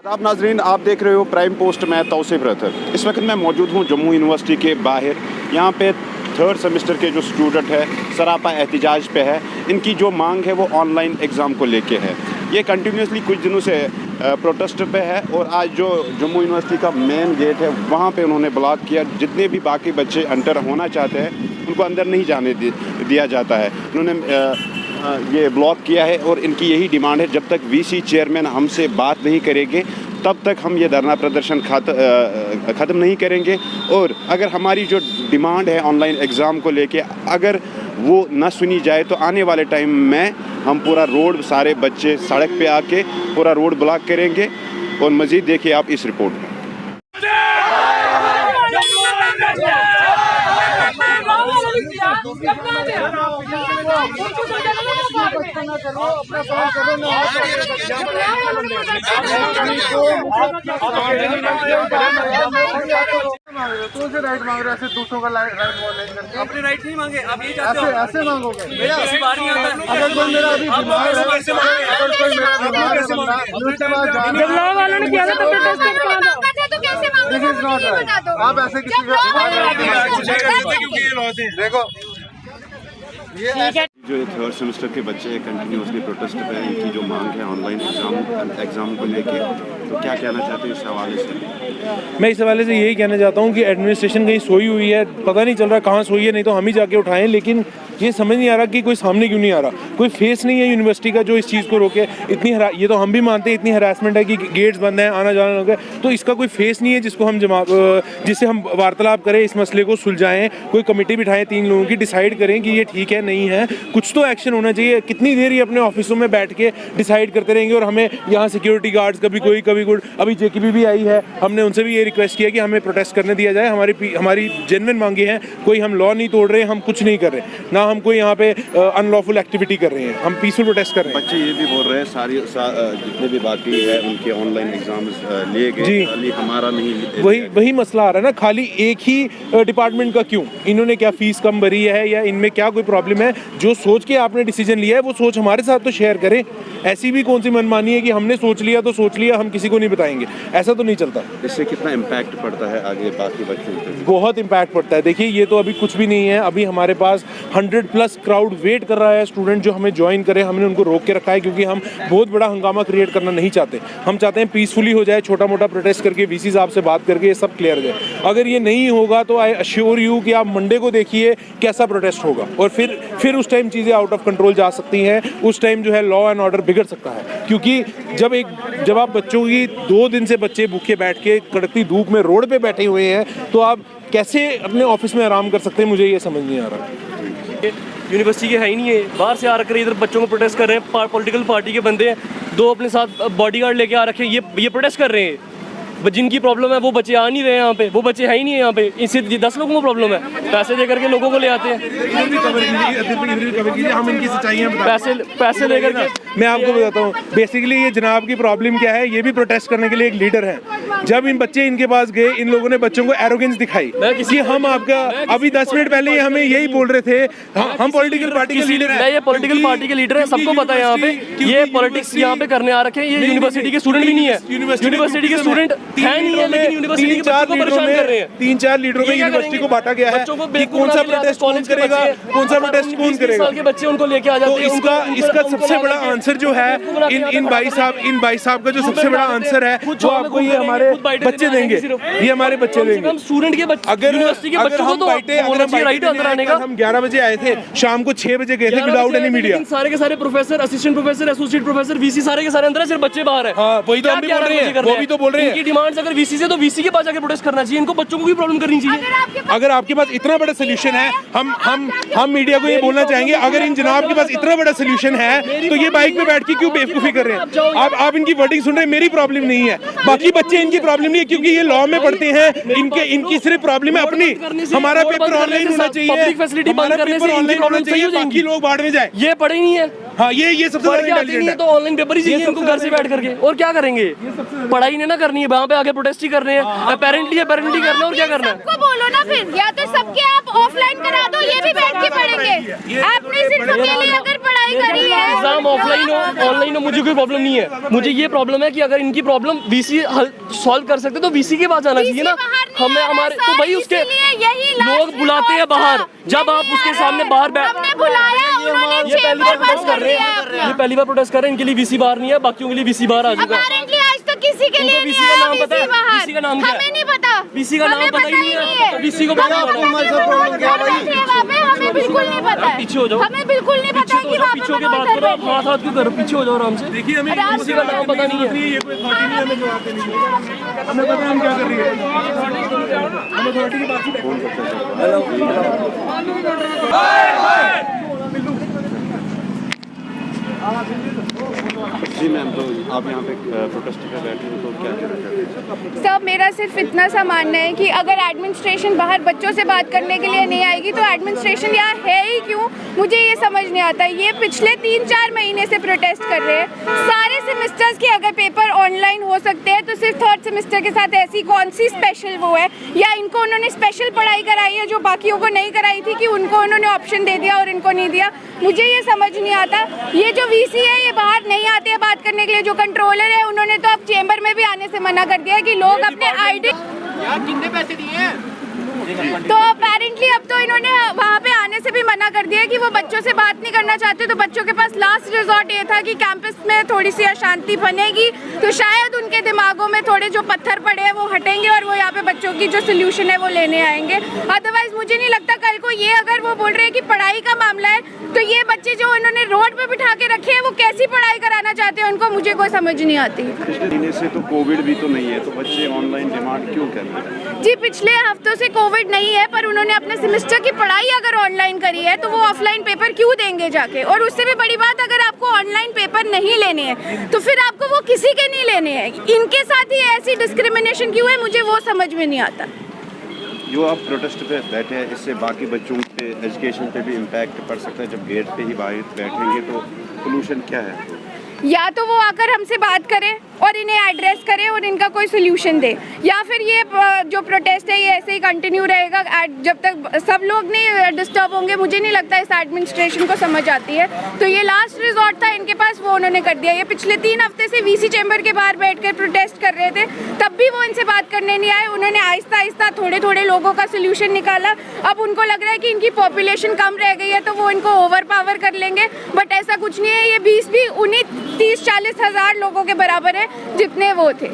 आप नाजरीन, आप देख रहे हो प्राइम पोस्ट में तौसीफ रहतर। इस वक्त मैं मौजूद हूँ जम्मू यूनिवर्सिटी के बाहर। यहाँ पे थर्ड सेमेस्टर के जो स्टूडेंट है सरापा एहतिजाज पे है। इनकी जो मांग है वो ऑनलाइन एग्ज़ाम को लेके है। ये कंटिन्यूसली कुछ दिनों से प्रोटेस्ट पे है और आज जो जम्मू यूनिवर्सिटी का मेन गेट है वहाँ पे उन्होंने ब्लॉक किया। जितने भी बाकी बच्चे अंदर होना चाहते हैं उनको अंदर नहीं जाने दिया जाता है। उन्होंने ये ब्लॉक किया है और इनकी यही डिमांड है, जब तक वीसी चेयरमैन हमसे बात नहीं करेंगे तब तक हम ये धरना प्रदर्शन ख़त्म नहीं करेंगे। और अगर हमारी जो डिमांड है ऑनलाइन एग्ज़ाम को लेके अगर वो ना सुनी जाए तो आने वाले टाइम में हम पूरा रोड, सारे बच्चे सड़क पे आके पूरा रोड ब्लॉक करेंगे। और मज़ीद देखिए आप इस रिपोर्ट में। तो से राइट मांग रहे, ऐसे दूसरों का राइट करके अपने राइट नहीं मांगे, आप ये चाहते हो ऐसे मांगोगे। अगर कोई मेरा अभी बीमार है, अगर कोई मेरा बीमार है उसके बाद बदलाव वालों ने किया था तो प्रोटेस्ट कहाँ था? This is not right. आप ऐसे किसी को देखो जो ये थर्ड सेमेस्टर के बच्चे हैं कंटिन्यूसली प्रोटेस्ट पे हैं। इनकी जो मांग है ऑनलाइन एग्ज़ाम को लेके, तो क्या कहना चाहते हैं इस हवाले से? मैं इस हवाले से यही कहना चाहता हूँ कि एडमिनिस्ट्रेशन कहीं सोई हुई है, पता नहीं चल रहा कहाँ सोई है, नहीं तो हम ही जाके उठाएं। लेकिन ये समझ नहीं आ रहा कि कोई सामने क्यों नहीं आ रहा, कोई फेस नहीं है यूनिवर्सिटी का जो इस चीज़ को रोके। इतनी ये तो हम भी मानते हैं, इतनी हरासमेंट है कि गेट्स बंद हैं, आना जाना लगा, तो इसका कोई फेस नहीं है जिसको हम जिससे हम वार्तालाप करें, इस मसले को सुलझाएं। कोई कमेटी बिठाएं 3 लोगों की, डिसाइड करें कि ये ठीक है नहीं है, कुछ तो एक्शन होना चाहिए। कितनी देर ये अपने ऑफिसों में बैठ के डिसाइड करते रहेंगे और हमें यहाँ सिक्योरिटी गार्ड्स कभी कोई कभी गुड, अभी जेकेबी भी आई है, हमने उनसे भी ये रिक्वेस्ट किया कि हमें प्रोटेस्ट करने दिया जाए। हमारी जेन्युइन मांगे हैं, कोई हम लॉ नहीं तोड़ रहे, हम कुछ नहीं कर रहे, ना हम कोई यहाँ पे अनलॉफुल एक्टिविटी कर रहे हैं, हम पीसफुल प्रोटेस्ट कर रहे हैं। बच्चे ये भी बोल रहे हैं जितने भी बाकी है उनके ऑनलाइन एग्जाम्स लिए गए जी, खाली हमारा नहीं। वही मसला आ रहा है ना, खाली एक ही डिपार्टमेंट का क्यों? इन्होंने क्या फीस कम भरी है या इनमें क्या कोई प्रॉब्लम है? जो सोच के आपने डिसीजन लिया है वो सोच हमारे साथ तो शेयर करें। ऐसी भी कौन सी मनमानी है कि हमने सोच लिया तो सोच लिया, हम किसी को नहीं बताएंगे? ऐसा तो नहीं चलता। इससे कितना इम्पैक्ट पड़ता है आगे बाकी बच्चों पे? बहुत इम्पैक्ट पड़ता है। देखिए ये तो अभी कुछ भी नहीं है, अभी हमारे पास 100+ क्राउड वेट कर रहा है, स्टूडेंट जो हमें ज्वाइन करें। हमने उनको रोक के रखा है क्योंकि हम बहुत बड़ा हंगामा क्रिएट करना नहीं चाहते। हम चाहते हैं पीसफुली हो जाए, छोटा मोटा प्रोटेस्ट करके वीसी साहब से बात करके ये सब क्लियर हो जाए। अगर ये नहीं होगा तो आई अश्योर यू कि आप मंडे को देखिए कैसा प्रोटेस्ट होगा, और फिर उस टाइम चीज़ें आउट ऑफ कंट्रोल जा सकती हैं। उस टाइम जो है लॉ एंड ऑर्डर बिगड़ सकता है, क्योंकि जब आप बच्चों की 2 दिन से बच्चे भूखे बैठ के कड़कती धूप में रोड पे बैठे हुए हैं तो आप कैसे अपने ऑफिस में आराम कर सकते हैं? मुझे ये समझ नहीं आ रहा। यूनिवर्सिटी के है ही नहीं है, बाहर से आ रखे इधर बच्चों को प्रोटेस्ट कर रहे हैं। पॉलिटिकल पार्टी के बंदे हैं, 2 अपने साथ बॉडीगार्ड लेके आ रखे, ये प्रोटेस्ट कर रहे हैं। जिनकी प्रॉब्लम है वो बच्चे आ नहीं रहे यहाँ पे, वो बच्चे है ही नहीं है यहाँ पे। इससे 10 लोगों को प्रॉब्लम है, पैसे दे करके लोगों को ले आते हैं। पैसे लेकर के मैं आपको बताता हूँ बेसिकली ये जनाब की प्रॉब्लम क्या है। ये भी प्रोटेस्ट करने के लिए एक लीडर है। जब इन बच्चे इनके पास गए, इन लोगों ने बच्चों को एरोगेंस दिखाई कि हम आपका, अभी 10 मिनट पहले हमें यही बोल रहे थे हम पॉलिटिकल पार्टी के लीडर हैं। ये पॉलिटिकल पार्टी के लीडर है, सबको पता है यहाँ पे। ये पॉलिटिक्स यहाँ पे करने आ रखे हैं। ये यूनिवर्सिटी के स्टूडेंट भी नहीं है, यूनिवर्सिटी के स्टूडेंट है नहीं है, लेकिन यूनिवर्सिटी के बच्चों को परेशान कर रहे हैं। 3-4 लीडरों में यूनिवर्सिटी को बांटा गया है कि कौन सा प्रोटेस्ट कौन करेगा, कौन सा प्रोटेस्ट कौन करेगा। साल के बच्चे उनको लेके आ जाते हैं। तो इसका सबसे बड़ा आंसर जो है इन भाई साहब का जो सबसे बड़ा आंसर है वो आपको ये हमारे बच्चे देंगे, ये हमारे बच्चे देंगे। स्टूडेंट के बच्चे, अगर यूनिवर्सिटी के बच्चों को तो राइट अंदर आने का। हम 11 बजे आए थे, शाम को 6 बजे गए थे विदाउट एनी मीडिया। सारे के सारे professor, assistant professor, associate professor, VC सारे के सारे अंदर है, सिर्फ बच्चे बाहर है। हाँ, वही तो हम भी बोल रहे हैं, वो भी तो बोल रहे हैं। इनकी डिमांड्स अगर वीसी से तो वीसी के पास जाकर प्रोटेस्ट करना चाहिए, इनको बच्चों को भी प्रॉब्लम करनी चाहिए। अगर आपके पास इतना बड़ा सोल्यूशन है, हम मीडिया को ये बोलना चाहेंगे, अगर इन जनाब के पास इतना बड़ा सोल्यूशन है तो ये बाइक पे बैठ के क्यों बेवकूफी कर रहे हैं? आप इनकी वर्डिंग सुन रहे हैं, मेरी प्रॉब्लम नहीं है, बाकी बच्चे इनकी प्रॉब्लम नहीं है क्योंकि ये लॉ में पढ़ते हैं। इनकी सिर्फ प्रॉब्लम है अपनी। हमारा पेपर ऑनलाइन होना चाहिए, पब्लिक फैसिलिटी बंद करने से इनकी प्रॉब्लम सही हो जाएगी। बाकी लोग बाढ़ में जाए। ये पढ़े ही नहीं है। हाँ, ये सबसे बड़ा इंटेलिजेंट है। तो ऑनलाइन पेपर ही चाहिए इनको घर से बैठ करके, और क्या करेंगे? पढ़ाई नहीं ना करनी है, यहाँ पे आके प्रोटेस्ट ही कर रहे हैं। अपेरेंटली करना है और क्या करना है? सबको बोलो ना फिर, या तो सबके आप ऑफलाइन करा दो, ये भी बैठ के पढ़ेंगे। आपने सिर्फ अकेले अगर पढ़ाई करी है, एग्जाम ऑफलाइन हो ऑनलाइन हो, मुझे कोई प्रॉब्लम नहीं है। मुझे ये प्रॉब्लम है कि अगर इनकी प्रॉब्लम वीसी सॉल्व कर सकते तो वीसी के पास जाना चाहिए ना। हमें हमारे तो भाई उसके लोग बुलाते हैं बाहर, जब आप उसके सामने बाहर बुलाया, ये पहली बार प्रोटेस्ट कर रहे हैं, ये पहली बार प्रोटेस्ट कर रहे हैं। इनके लिए वीसी बाहर नहीं है, बाकियों के लिए वीसी बाहर आ चुका है। आज तक किसी के लिए वीसी का नाम पता है? वीसी का नाम क्या है? हमें नहीं पता, वीसी का नाम पता ही नहीं है। वीसी को हमें बिल्कुल नहीं पता है। पीछे हो जाओ, हमें बिल्कुल नहीं पता है कि वहाँ पे पीछे होके बात करो। आप हाथ क्यों करो? पीछे हो जाओ आराम से। देखिए हमें किसी का नाम पता नहीं है। ये कोई अथॉरिटी नहीं हमें जवाब देनी है। हमें पता है हम क्या कर रही है। हम अथॉरिटी की बात जी मैम, तो आप यहाँ पे प्रोटेस्ट पे बैठे हो तो क्या कहना चाहते हैं? सब मेरा सिर्फ इतना सा मानना है कि अगर एडमिनिस्ट्रेशन बाहर बच्चों से बात करने के लिए नहीं आएगी तो एडमिनिस्ट्रेशन यहाँ है ही क्यों, मुझे ये समझ नहीं आता। ये पिछले 3-4 महीने से प्रोटेस्ट कर रहे हैं। सारे सेमेस्टर्स के अगर पेपर ऑनलाइन हो सकते हैं तो सिर्फ 3rd सेमेस्टर के साथ ऐसी कौन सी स्पेशल वो है, या इनको उन्होंने स्पेशल पढ़ाई कराई है जो बाकियों को नहीं कराई थी कि उनको उन्होंने ऑप्शन दे दिया और इनको नहीं दिया। मुझे ये समझ नहीं आता। ये जो वीसी है ये बाहर नहीं आते हैं बात करने के लिए, जो कंट्रोलर है उन्होंने तो अब चेंबर में भी आने से मना कर दिया है कि लोग अपने आईडी कितने पैसे दिए हैं? तो अपेरेंटली अब तो इन्होंने वहाँ पे आने से भी मना कर दिया है कि वो बच्चों से बात नहीं करना चाहते। तो बच्चों के पास लास्ट रिजॉर्ट ये था कि कैंपस में थोड़ी सी अशांति बनेगी तो शायद उनके दिमागों में थोड़े जो पत्थर पड़े हैं वो हटेंगे और वो यहाँ पे बच्चों की जो सोल्यूशन है वो लेने आएंगे। अदरवाइज मुझे नहीं लगता कल को ये अगर वो बोल रहे हैं कि पढ़ाई का मामला है तो ये बच्चे जो इन्होंने रोड पे बिठा के रखे हैं वो कैसी पढ़ाई कराना चाहते हैं उनको, मुझे कोई समझ नहीं आती। पिछले महीने से तो कोविड भी तो नहीं है, तो बच्चे ऑनलाइन डिमांड क्यों कर रहे हैं? जी पिछले हफ्तों से कोविड नहीं है पर उन्होंने अपने सेमेस्टर की पढ़ाई अगर ऑनलाइन करी है तो वो ऑफलाइन पेपर क्यों देंगे जाके। और उससे भी बड़ी बात, अगर आपको ऑनलाइन पेपर नहीं लेने हैं तो फिर आपको वो किसी के नहीं लेने हैं। इनके साथ ही ऐसी डिस्क्रिमिनेशन क्यों है, मुझे वो समझ में नहीं आता। जो आप प्रोटेस्ट पे बैठे हैं इससे बाकी बच्चों पे एजुकेशन पे भी इम्पैक्ट पड़ सकता है। जब गेट पे ही बाहर बैठेंगे तो सोल्यूशन क्या है? या तो वो आकर हमसे बात करें और इन्हें एड्रेस करें और इनका कोई सोल्यूशन दे, या फिर ये जो प्रोटेस्ट है ये ऐसे ही कंटिन्यू रहेगा जब तक सब लोग नहीं डिस्टर्ब होंगे। मुझे नहीं लगता इस एडमिनिस्ट्रेशन को समझ आती है। तो ये लास्ट रिजॉर्ट था इनके पास, वो उन्होंने कर दिया। ये पिछले 3 हफ्ते से वीसी चैम्बर के बाहर बैठकर प्रोटेस्ट कर रहे थे, तब भी वो इनसे बात करने नहीं आए। उन्होंने आहिस्ता आहिस्ता थोड़े लोगों का सोल्यूशन निकाला। अब उनको लग रहा है कि इनकी पॉपुलेशन कम रह गई है तो वो इनको ओवर पावर कर लेंगे, बट ऐसा कुछ नहीं है। ये 20 भी 30-40 हज़ार लोगों के बराबर है जितने वो थे।